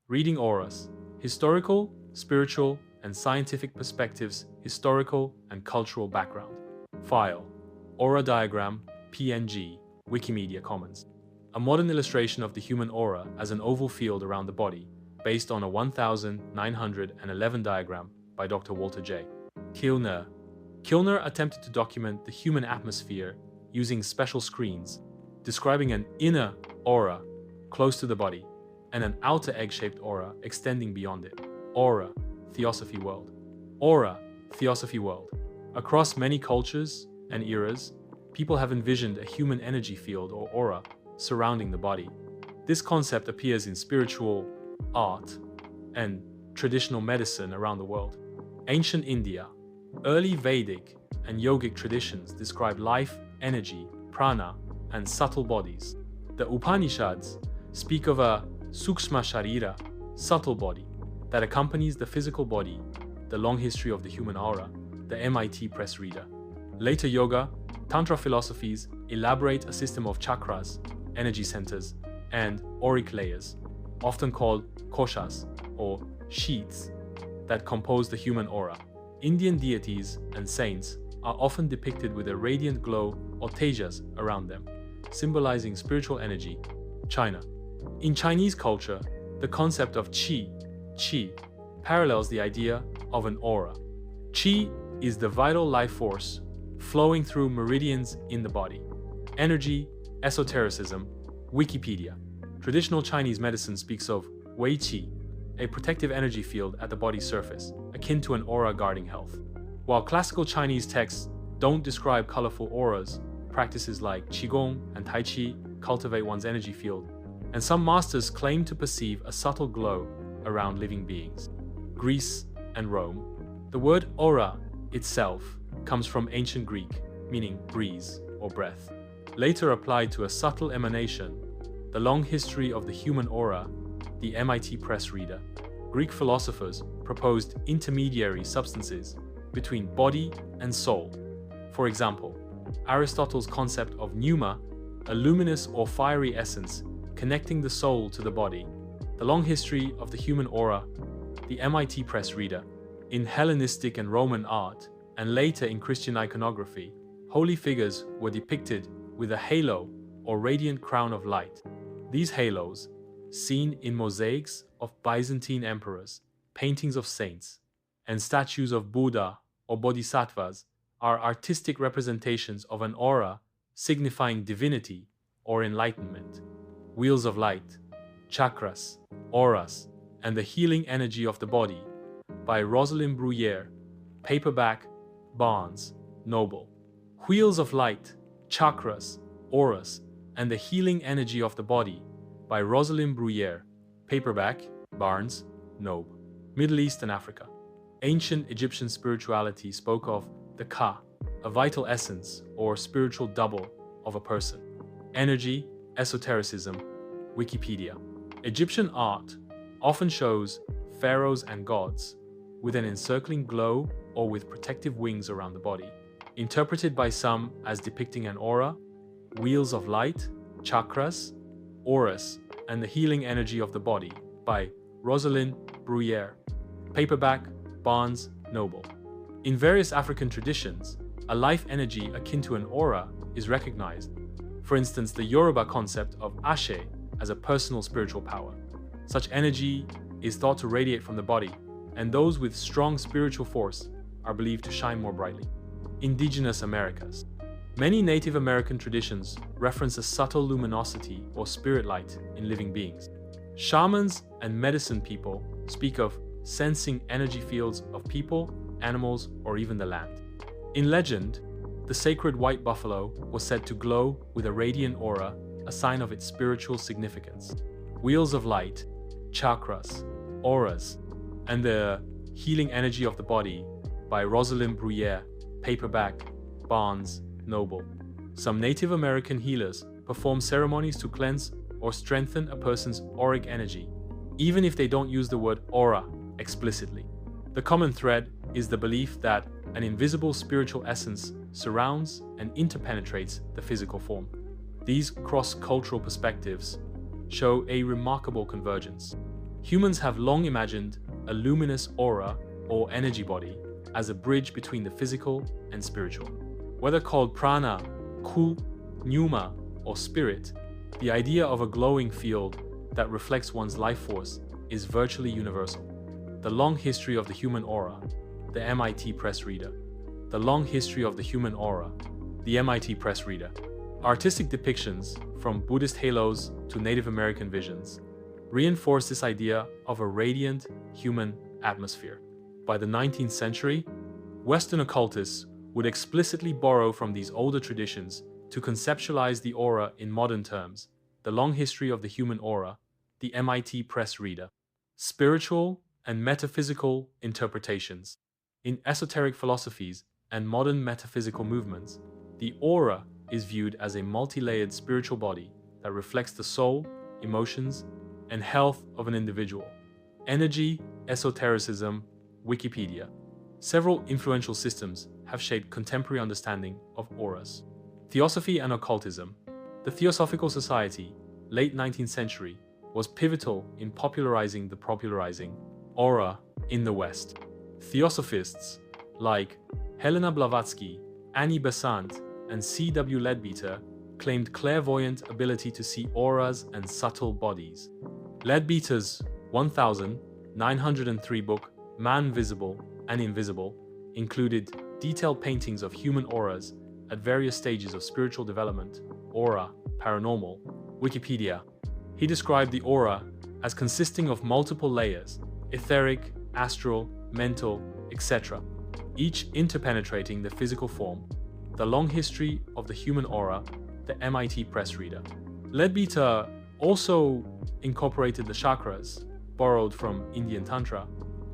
Reading auras, historical, spiritual, and scientific perspectives, historical and cultural background. File, aura diagram, PNG, Wikimedia Commons. A modern illustration of the human aura as an oval field around the body, based on a 1911 diagram by Dr. Walter J. Kilner. Kilner attempted to document the human atmosphere using special screens, describing an inner aura close to the body and an outer egg-shaped aura extending beyond it. Aura, Theosophy World. Aura, Theosophy World. Across many cultures and eras, people have envisioned a human energy field or aura surrounding the body. This concept appears in spiritual, art, and traditional medicine around the world. Ancient India, early Vedic and yogic traditions describe life, energy, prana, and subtle bodies. The Upanishads speak of a Sukshma Sharira, subtle body, that accompanies the physical body, the long history of the human aura, the MIT Press Reader. Later yoga, Tantra philosophies elaborate a system of chakras, energy centers, and auric layers, often called koshas or sheaths, that compose the human aura. Indian deities and saints are often depicted with a radiant glow or tejas around them, symbolizing spiritual energy. China. In Chinese culture, the concept of qi parallels the idea of an aura. Qi is the vital life force flowing through meridians in the body. Energy, esotericism, Wikipedia. Traditional Chinese medicine speaks of Wei Qi, a protective energy field at the body's surface, akin to an aura guarding health. While classical Chinese texts don't describe colorful auras, practices like Qigong and Tai Chi cultivate one's energy field, and some masters claim to perceive a subtle glow around living beings. Greece and Rome. The word aura itself comes from ancient Greek, meaning breeze or breath. Later applied to a subtle emanation, the long history of the human aura, the MIT Press Reader. Greek philosophers proposed intermediary substances between body and soul. For example, Aristotle's concept of pneuma, a luminous or fiery essence connecting the soul to the body. The long history of the human aura, the MIT Press Reader. In Hellenistic and Roman art, and later in Christian iconography, holy figures were depicted with a halo or radiant crown of light. These halos, seen in mosaics of Byzantine emperors, paintings of saints, and statues of Buddha or bodhisattvas, are artistic representations of an aura signifying divinity or enlightenment. Wheels of light, chakras, auras, and the healing energy of the body by Rosalind Bruyère, paperback, Barnes, Noble. Wheels of Light, Chakras, Auras, and the Healing Energy of the Body by Rosalind Bruyère, paperback, Barnes, Noble. Middle East and Africa. Ancient Egyptian spirituality spoke of the Ka, a vital essence or spiritual double of a person. Energy, esotericism, Wikipedia. Egyptian art often shows pharaohs and gods with an encircling glow or with protective wings around the body, interpreted by some as depicting an aura, wheels of light, chakras, auras, and the healing energy of the body by Rosalind Bruyère, paperback, Barnes, Noble. In various African traditions, a life energy akin to an aura is recognized. For instance, the Yoruba concept of Ashe as a personal spiritual power. Such energy is thought to radiate from the body, and those with strong spiritual force are believed to shine more brightly. Indigenous Americas. Many Native American traditions reference a subtle luminosity or spirit light in living beings. Shamans and medicine people speak of sensing energy fields of people, animals, or even the land. In legend, the sacred white buffalo was said to glow with a radiant aura, a sign of its spiritual significance. Wheels of light, chakras, auras, and the healing energy of the body by Rosalind Bruyère, paperback, Barnes, Noble. Some Native American healers perform ceremonies to cleanse or strengthen a person's auric energy, even if they don't use the word aura explicitly. The common thread is the belief that an invisible spiritual essence surrounds and interpenetrates the physical form. These cross-cultural perspectives show a remarkable convergence. Humans have long imagined a luminous aura or energy body as a bridge between the physical and spiritual. Whether called prana, ku, pneuma, or spirit, the idea of a glowing field that reflects one's life force is virtually universal. The long history of the human aura, the MIT Press Reader. The long history of the human aura, the MIT Press Reader. Artistic depictions, from Buddhist halos to Native American visions, reinforce this idea of a radiant human atmosphere. By the 19th century, Western occultists would explicitly borrow from these older traditions to conceptualize the aura in modern terms. The long history of the human aura, the MIT Press Reader. Spiritual and metaphysical interpretations. In esoteric philosophies and modern metaphysical movements, the aura is viewed as a multi-layered spiritual body that reflects the soul, emotions, and health of an individual. Energy, esotericism, Wikipedia. Several influential systems have shaped contemporary understanding of auras. Theosophy and occultism. The Theosophical Society, late 19th century, was pivotal in popularizing aura in the West. Theosophists like Helena Blavatsky, Annie Besant, and C.W. Leadbeater claimed clairvoyant ability to see auras and subtle bodies. Leadbeater's 1903 book, Man Visible and Invisible, included detailed paintings of human auras at various stages of spiritual development. Aura, paranormal, Wikipedia. He described the aura as consisting of multiple layers, etheric, astral, mental, etc., each interpenetrating the physical form. The long history of the human aura, the MIT Press Reader. Leadbeater also incorporated the chakras, borrowed from Indian Tantra,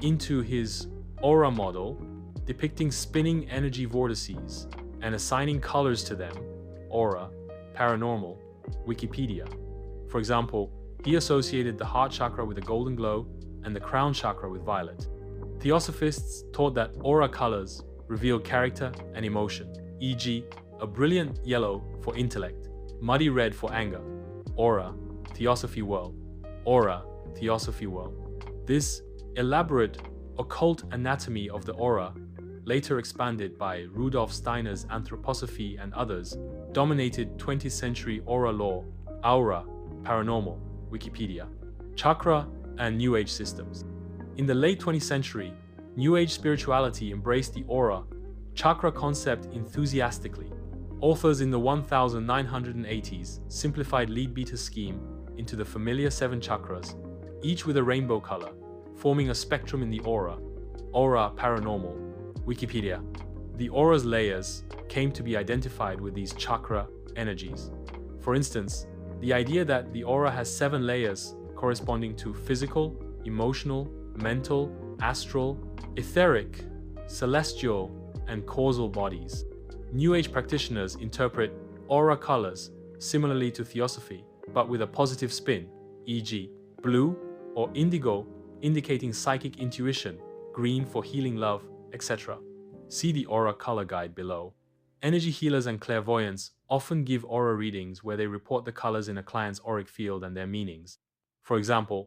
into his aura model, depicting spinning energy vortices and assigning colors to them. Aura, paranormal, Wikipedia. For example, he associated the heart chakra with a golden glow and the crown chakra with violet. Theosophists taught that aura colors reveal character and emotion, e.g., a brilliant yellow for intellect, muddy red for anger. Aura, Theosophy World. Aura, Theosophy World. This elaborate occult anatomy of the aura, later expanded by Rudolf Steiner's anthroposophy and others, dominated 20th century aura lore. Aura, paranormal, Wikipedia. Chakra and New Age systems. In the late 20th century, New Age spirituality embraced the aura, chakra concept enthusiastically. Authors in the 1980s simplified Leadbeater's scheme into the familiar 7 chakras, each with a rainbow color, forming a spectrum in the aura. Aura, paranormal, Wikipedia. The aura's layers came to be identified with these chakra energies. For instance, the idea that the aura has 7 layers corresponding to physical, emotional, mental, astral, etheric, celestial, and causal bodies. New Age practitioners interpret aura colors similarly to theosophy, but with a positive spin, e.g., blue or indigo indicating psychic intuition, green for healing love, etc. See the aura color guide below. Energy healers and clairvoyants often give aura readings where they report the colors in a client's auric field and their meanings. For example,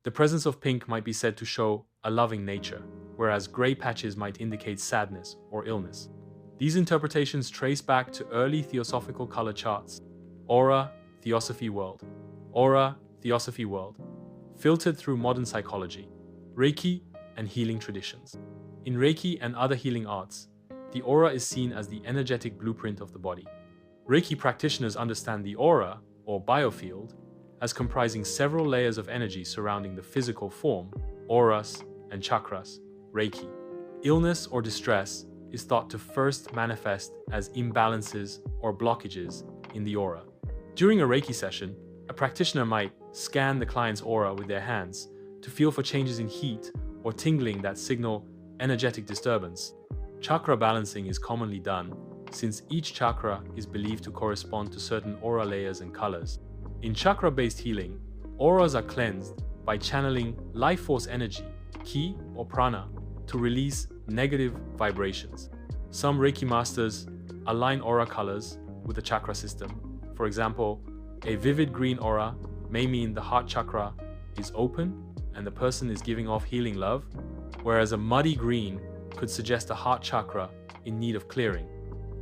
the presence of pink might be said to show a loving nature, whereas gray patches might indicate sadness or illness. These interpretations trace back to early theosophical color charts. Aura, Theosophy World. Aura, Theosophy World. Filtered through modern psychology, Reiki, and healing traditions. In Reiki and other healing arts, the aura is seen as the energetic blueprint of the body. Reiki practitioners understand the aura, or biofield, as comprising several layers of energy surrounding the physical form, auras, and chakras, Reiki. Illness or distress is thought to first manifest as imbalances or blockages in the aura. During a Reiki session, a practitioner might scan the client's aura with their hands to feel for changes in heat or tingling that signal energetic disturbance. Chakra balancing is commonly done since each chakra is believed to correspond to certain aura layers and colors. In chakra-based healing, auras are cleansed by channeling life force energy, ki or prana, to release negative vibrations. Some Reiki masters align aura colors with the chakra system. For example, a vivid green aura may mean the heart chakra is open and the person is giving off healing love, whereas a muddy green could suggest a heart chakra in need of clearing.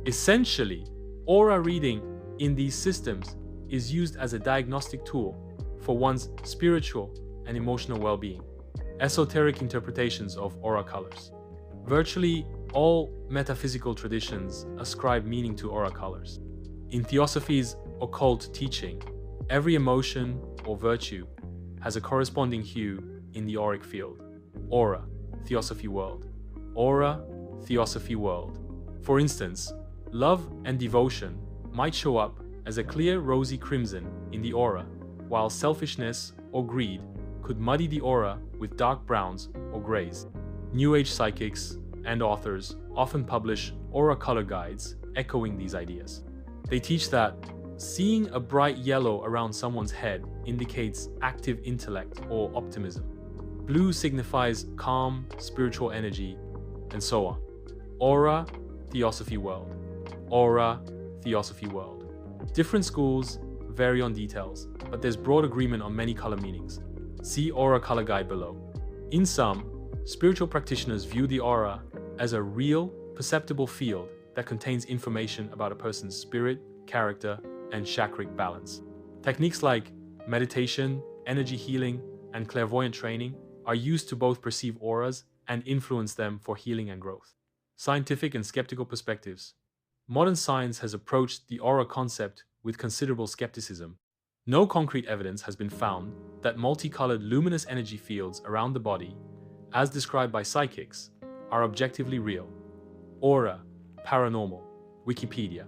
Essentially, aura reading in these systems is used as a diagnostic tool for one's spiritual and emotional well-being. Esoteric interpretations of aura colors. Virtually all metaphysical traditions ascribe meaning to aura colors. In Theosophy's occult teaching, every emotion or virtue has a corresponding hue in the auric field. Aura, Theosophy world. Aura, Theosophy world. For instance, love and devotion might show up as a clear rosy crimson in the aura, while selfishness or greed could muddy the aura with dark browns or grays. New Age psychics and authors often publish aura color guides echoing these ideas. They teach that seeing a bright yellow around someone's head indicates active intellect or optimism. Blue signifies calm, spiritual energy, and so on. Aura, Theosophy world. Aura, Theosophy world. Different schools vary on details, but there's broad agreement on many color meanings. See Aura Color Guide below. In sum, spiritual practitioners view the aura as a real, perceptible field that contains information about a person's spirit, character, and chakric balance. Techniques like meditation, energy healing, and clairvoyant training are used to both perceive auras and influence them for healing and growth. Scientific and skeptical perspectives. Modern science has approached the aura concept with considerable skepticism. No concrete evidence has been found that multicolored luminous energy fields around the body, as described by psychics, are objectively real. Aura, paranormal, Wikipedia.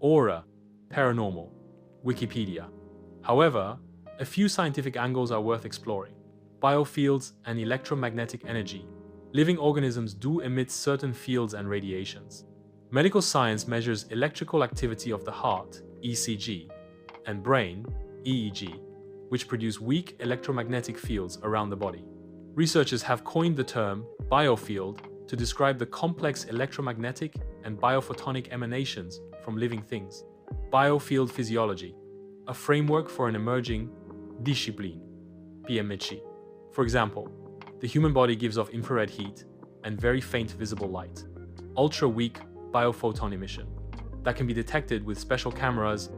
Aura, paranormal, Wikipedia. However, a few scientific angles are worth exploring. Biofields and electromagnetic energy. Living organisms do emit certain fields and radiations. Medical science measures electrical activity of the heart, ECG, and brain, EEG, which produce weak electromagnetic fields around the body. Researchers have coined the term biofield to describe the complex electromagnetic and biophotonic emanations from living things. Biofield physiology, a framework for an emerging discipline, PMHE. For example, the human body gives off infrared heat and very faint visible light, ultra-weak biophoton emission, that can be detected with special cameras,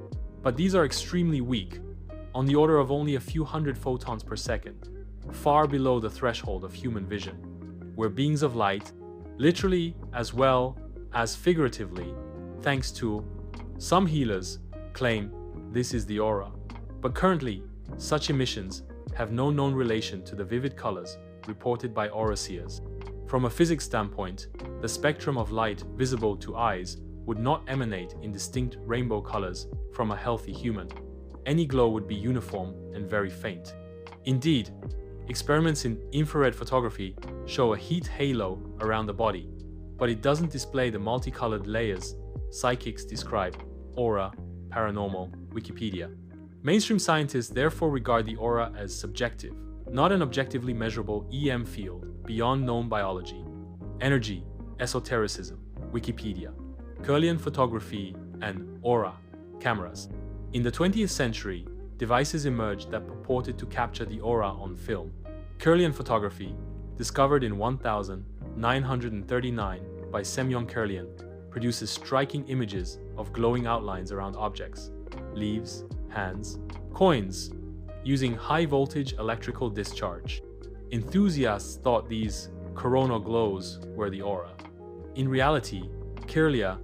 but these are extremely weak, on the order of only a few hundred photons per second, far below the threshold of human vision, where beings of light, literally as well as figuratively, thanks to some healers, claim this is the aura. But currently, such emissions have no known relation to the vivid colors reported by aura seers. From a physics standpoint, the spectrum of light visible to eyes would not emanate in distinct rainbow colors from a healthy human. Any glow would be uniform and very faint. Indeed, experiments in infrared photography show a heat halo around the body, but it doesn't display the multicolored layers psychics describe. Aura, paranormal, Wikipedia. Mainstream scientists therefore regard the aura as subjective, not an objectively measurable EM field beyond known biology. Energy, esotericism, Wikipedia. Kirlian photography and aura, cameras. In the 20th century, devices emerged that purported to capture the aura on film. Kirlian photography, discovered in 1939 by Semyon Kirlian, produces striking images of glowing outlines around objects, leaves, hands, coins, using high-voltage electrical discharge. Enthusiasts thought these coronal glows were the aura. In reality, Kirlia